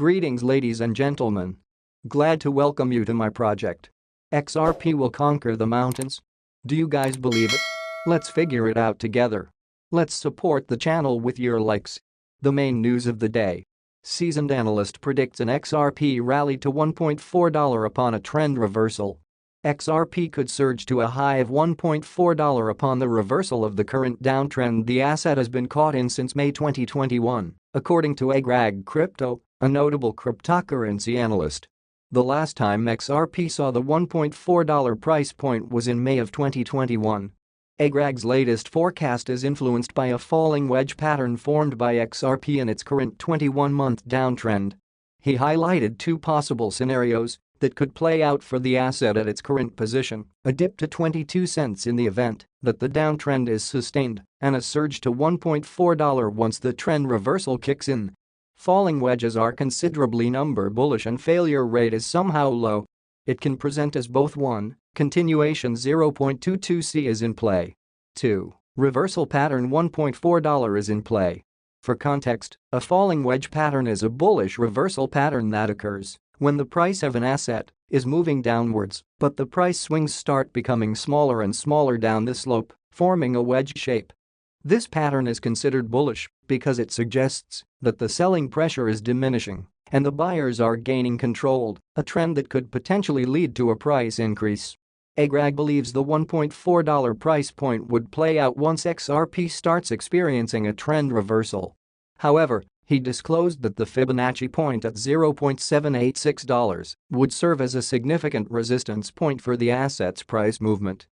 Greetings, ladies and gentlemen. Glad to welcome you to my project. XRP will conquer the mountains. Do you guys believe it? Let's figure it out together. Let's support the channel with your likes. The main news of the day. Seasoned analyst predicts an XRP rally to $1.4 upon a trend reversal. XRP could surge to a high of $1.4 upon the reversal of the current downtrend the asset has been caught in since May 2021, according to Agrag Crypto, a notable cryptocurrency analyst. The last time XRP saw the $1.4 price point was in May of 2021. Agrag's latest forecast is influenced by a falling wedge pattern formed by XRP in its current 21-month downtrend. He highlighted two possible scenarios that could play out for the asset at its current position: a dip to 22 cents in the event that the downtrend is sustained, and a surge to $1.4 once the trend reversal kicks in. Falling wedges are considerably number bullish and failure rate is somehow low. It can present as both 1. Continuation 0.22C is in play. 2. Reversal pattern $1.4 is in play. For context, a falling wedge pattern is a bullish reversal pattern that occurs when the price of an asset is moving downwards, but the price swings start becoming smaller and smaller down the slope, forming a wedge shape. This pattern is considered bullish because it suggests that the selling pressure is diminishing and the buyers are gaining control, a trend that could potentially lead to a price increase. Agrag believes the $1.4 price point would play out once XRP starts experiencing a trend reversal. However, he disclosed that the Fibonacci point at $0.786 would serve as a significant resistance point for the asset's price movement.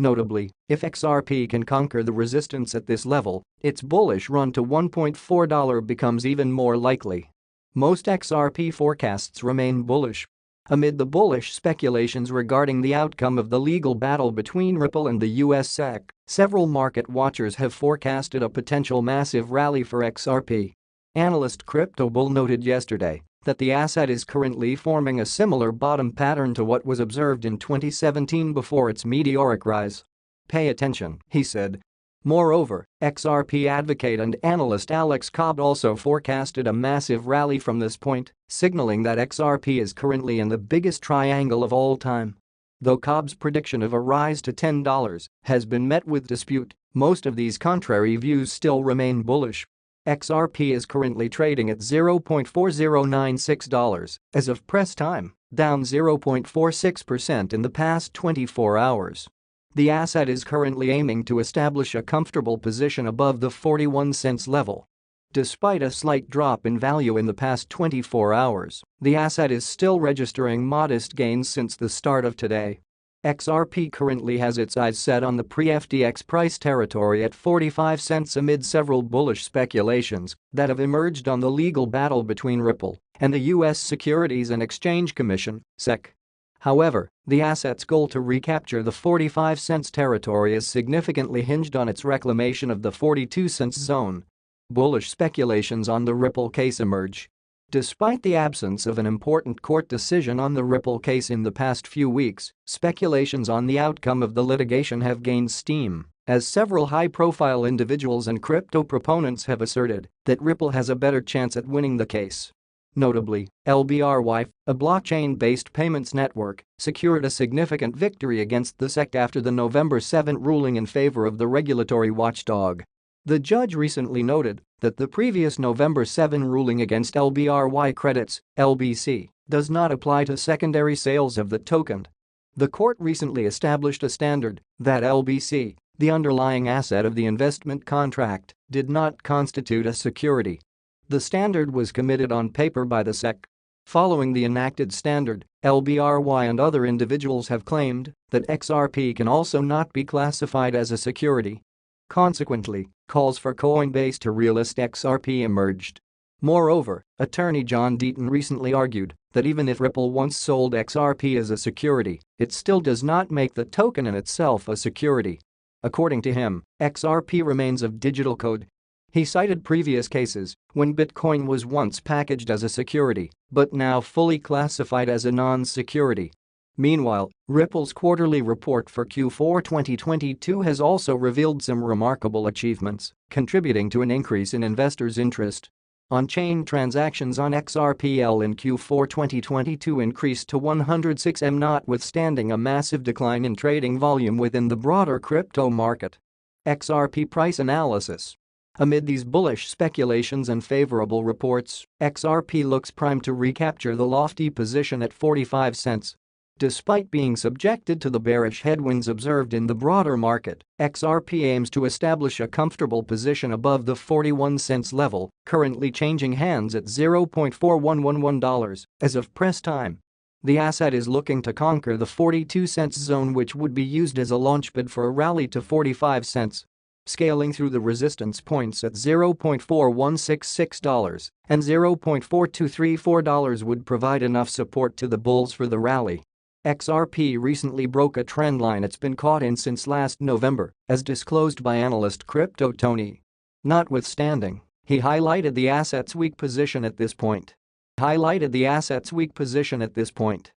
Notably, if XRP can conquer the resistance at this level, its bullish run to $1.4 becomes even more likely. Most XRP forecasts remain bullish. Amid the bullish speculations regarding the outcome of the legal battle between Ripple and the US SEC, several market watchers have forecasted a potential massive rally for XRP. Analyst CryptoBull noted yesterday that the asset is currently forming a similar bottom pattern to what was observed in 2017 before its meteoric rise. Pay attention, he said. Moreover, XRP advocate and analyst Alex Cobb also forecasted a massive rally from this point, signaling that XRP is currently in the biggest triangle of all time. Though Cobb's prediction of a rise to $10 has been met with dispute, most of these contrary views still remain bullish. XRP is currently trading at $0.4096 as of press time, down 0.46% in the past 24 hours. The asset is currently aiming to establish a comfortable position above the 41 cents level. Despite a slight drop in value in the past 24 hours, the asset is still registering modest gains since the start of today. XRP currently has its eyes set on the pre-FTX price territory at 45 cents amid several bullish speculations that have emerged on the legal battle between Ripple and the US Securities and Exchange Commission (SEC). However, the asset's goal to recapture the 45 cents territory is significantly hinged on its reclamation of the 42 cents zone. Bullish speculations on the Ripple case emerge. Despite the absence of an important court decision on the Ripple case in the past few weeks, speculations on the outcome of the litigation have gained steam, as several high-profile individuals and crypto proponents have asserted that Ripple has a better chance at winning the case. Notably, LBRY, a blockchain-based payments network, secured a significant victory against the SEC after the November 7 ruling in favor of the regulatory watchdog. The judge recently noted that the previous November 7 ruling against LBRY Credits, LBC, does not apply to secondary sales of the token. The court recently established a standard that LBC, the underlying asset of the investment contract, did not constitute a security. The standard was committed on paper by the SEC. Following the enacted standard, LBRY and other individuals have claimed that XRP can also not be classified as a security. Consequently, calls for Coinbase to relist XRP emerged. Moreover, attorney John Deaton recently argued that even if Ripple once sold XRP as a security, it still does not make the token in itself a security. According to him, XRP remains of digital code. He cited previous cases when Bitcoin was once packaged as a security but now fully classified as a non-security. Meanwhile, Ripple's quarterly report for Q4 2022 has also revealed some remarkable achievements, contributing to an increase in investors' interest. On-chain transactions on XRPL in Q4 2022 increased to 106 M notwithstanding a massive decline in trading volume within the broader crypto market. XRP price analysis. Amid these bullish speculations and favorable reports, XRP looks primed to recapture the lofty position at 45 cents. Despite being subjected to the bearish headwinds observed in the broader market, XRP aims to establish a comfortable position above the 41 cents level, currently changing hands at $0.4111 as of press time. The asset is looking to conquer the 42 cents zone, which would be used as a launchpad for a rally to 45 cents. Scaling through the resistance points at $0.4166 and $0.4234 would provide enough support to the bulls for the rally. XRP recently broke a trend line it's been caught in since last November, as disclosed by analyst Crypto Tony. Notwithstanding, he highlighted the asset's weak position at this point. Highlighted the asset's weak position at this point.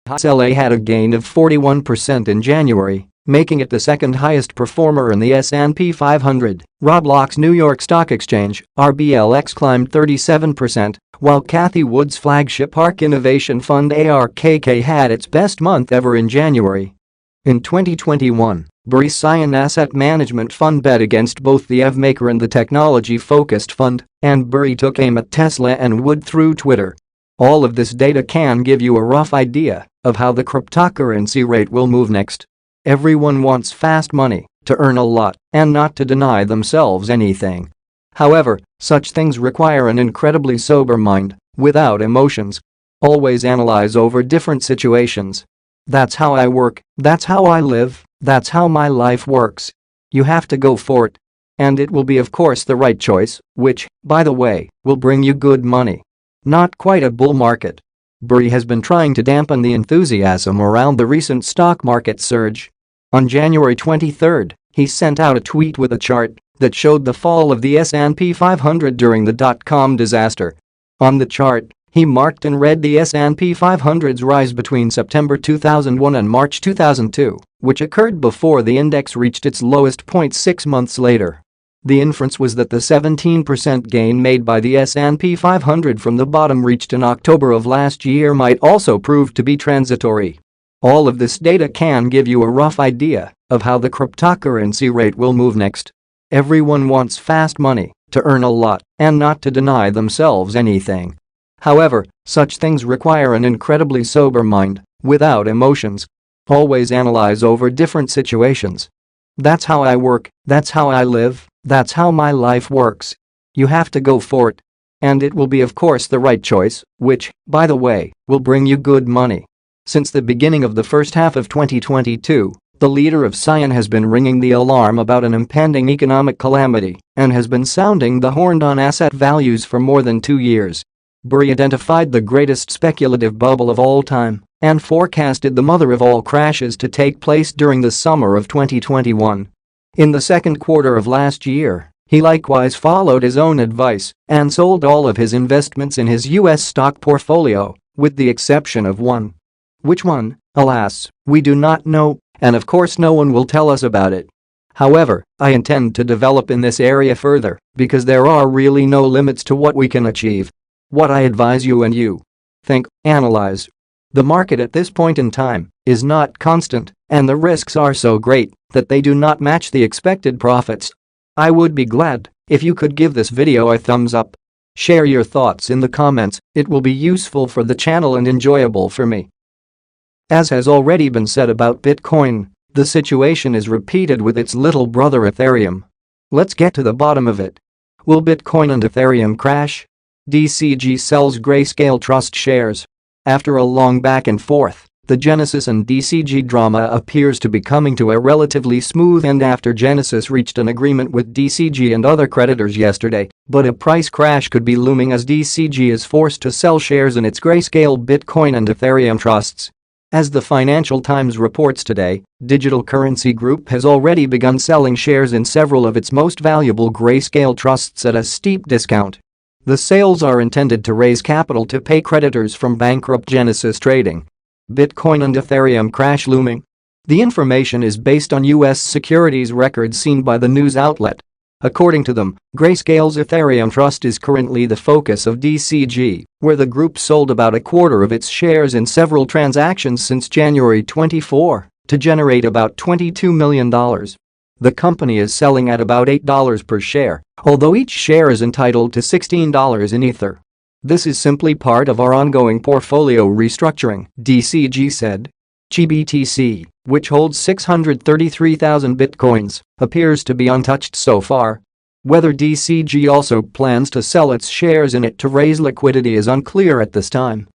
XLA had a gain of 41% in January, making it the second highest performer in the S&P 500. Roblox New York Stock Exchange, RBLX climbed 37%, while Cathie Wood's flagship ARK Innovation Fund ARKK had its best month ever in January. In 2021, Bury Cyan Asset Management Fund bet against both the EVmaker and the technology-focused fund, and Bury took aim at Tesla and Wood through Twitter. All of this data can give you a rough idea of how the cryptocurrency rate will move next. Everyone wants fast money, to earn a lot, and not to deny themselves anything. However, such things require an incredibly sober mind, without emotions. Always analyze over different situations. That's how I work, that's how I live, that's how my life works. You have to go for it. And it will be of course the right choice, which, by the way, will bring you good money. Not quite a bull market. Bury has been trying to dampen the enthusiasm around the recent stock market surge. On January 23, he sent out a tweet with a chart that showed the fall of the S&P 500 during the dot-com disaster. On the chart, he marked in red the S&P 500's rise between September 2001 and March 2002, which occurred before the index reached its lowest point 6 months later. The inference was that the 17% gain made by the S&P 500 from the bottom reached in October of last year might also prove to be transitory. All of this data can give you a rough idea of how the cryptocurrency rate will move next. Everyone wants fast money, to earn a lot, and not to deny themselves anything. However, such things require an incredibly sober mind, without emotions. Always analyze over different situations. That's how I work, that's how I live, that's how my life works. You have to go for it. And it will be of course the right choice, which, by the way, will bring you good money. Since the beginning of the first half of 2022, the leader of Cyan has been ringing the alarm about an impending economic calamity and has been sounding the horn on asset values for more than 2 years. Bury identified the greatest speculative bubble of all time and forecasted the mother of all crashes to take place during the summer of 2021. In the second quarter of last year, he likewise followed his own advice and sold all of his investments in his US stock portfolio, with the exception of one. Which one? Alas, we do not know, and of course no one will tell us about it. However, I intend to develop in this area further because there are really no limits to what we can achieve. What I advise you and you. Think, analyze. The market at this point in time is not constant, and the risks are so great that they do not match the expected profits. I would be glad if you could give this video a thumbs up. Share your thoughts in the comments, it will be useful for the channel and enjoyable for me. As has already been said about Bitcoin, the situation is repeated with its little brother Ethereum. Let's get to the bottom of it. Will Bitcoin and Ethereum crash? DCG sells Grayscale Trust shares. After a long back and forth, the Genesis and DCG drama appears to be coming to a relatively smooth end after Genesis reached an agreement with DCG and other creditors yesterday, but a price crash could be looming as DCG is forced to sell shares in its Grayscale Bitcoin and Ethereum trusts. As the Financial Times reports today, Digital Currency Group has already begun selling shares in several of its most valuable Grayscale trusts at a steep discount. The sales are intended to raise capital to pay creditors from bankrupt Genesis Trading. Bitcoin and Ethereum crash looming? The information is based on U.S. securities records seen by the news outlet. According to them, Grayscale's Ethereum Trust is currently the focus of DCG, where the group sold about a quarter of its shares in several transactions since January 24 to generate about $22 million. The company is selling at about $8 per share, although each share is entitled to $16 in Ether. This is simply part of our ongoing portfolio restructuring, DCG said. GBTC, which holds 633,000 bitcoins, appears to be untouched so far. Whether DCG also plans to sell its shares in it to raise liquidity is unclear at this time.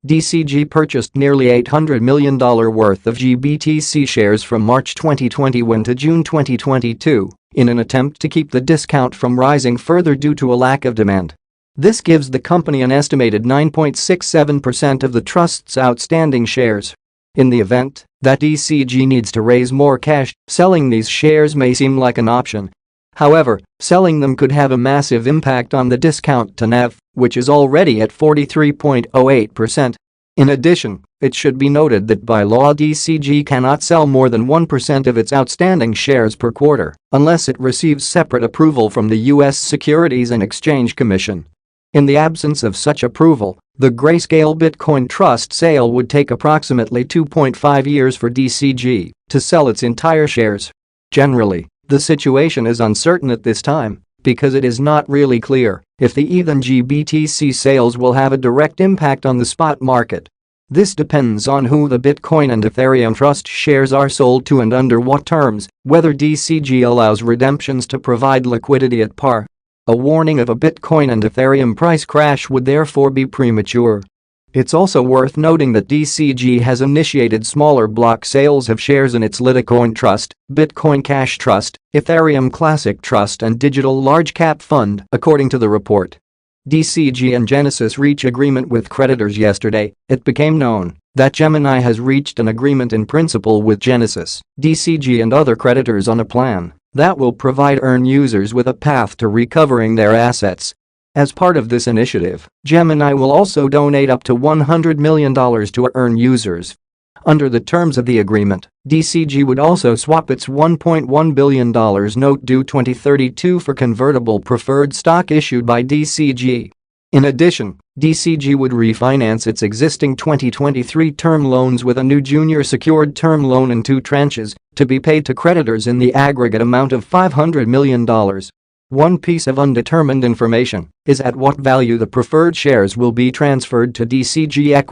DCG purchased nearly $800 million worth of GBTC shares from March 2021 to June 2022 in an attempt to keep the discount from rising further due to a lack of demand. This gives the company an estimated 9.67% of the trust's outstanding shares. In the event that DCG needs to raise more cash, selling these shares may seem like an option. However, selling them could have a massive impact on the discount to NAV, which is already at 43.08%. In addition, it should be noted that by law DCG cannot sell more than 1% of its outstanding shares per quarter unless it receives separate approval from the U.S. Securities and Exchange Commission. In the absence of such approval, the Grayscale Bitcoin Trust sale would take approximately 2.5 years for DCG to sell its entire shares. Generally, the situation is uncertain at this time because it is not really clear if the ETH and GBTC sales will have a direct impact on the spot market. This depends on who the Bitcoin and Ethereum Trust shares are sold to and under what terms, whether DCG allows redemptions to provide liquidity at par. A warning of a Bitcoin and Ethereum price crash would therefore be premature. It's also worth noting that DCG has initiated smaller block sales of shares in its Litecoin Trust, Bitcoin Cash Trust, Ethereum Classic Trust and Digital Large Cap Fund, according to the report. DCG and Genesis reach agreement with creditors yesterday. It became known that Gemini has reached an agreement in principle with Genesis, DCG and other creditors on a plan that will provide EARN users with a path to recovering their assets. As part of this initiative, Gemini will also donate up to $100 million to EARN users. Under the terms of the agreement, DCG would also swap its $1.1 billion note due 2032 for convertible preferred stock issued by DCG. In addition, DCG would refinance its existing 2023 term loans with a new junior secured term loan in 2 tranches to be paid to creditors in the aggregate amount of $500 million. One piece of undetermined information is at what value the preferred shares will be transferred to DCG equity.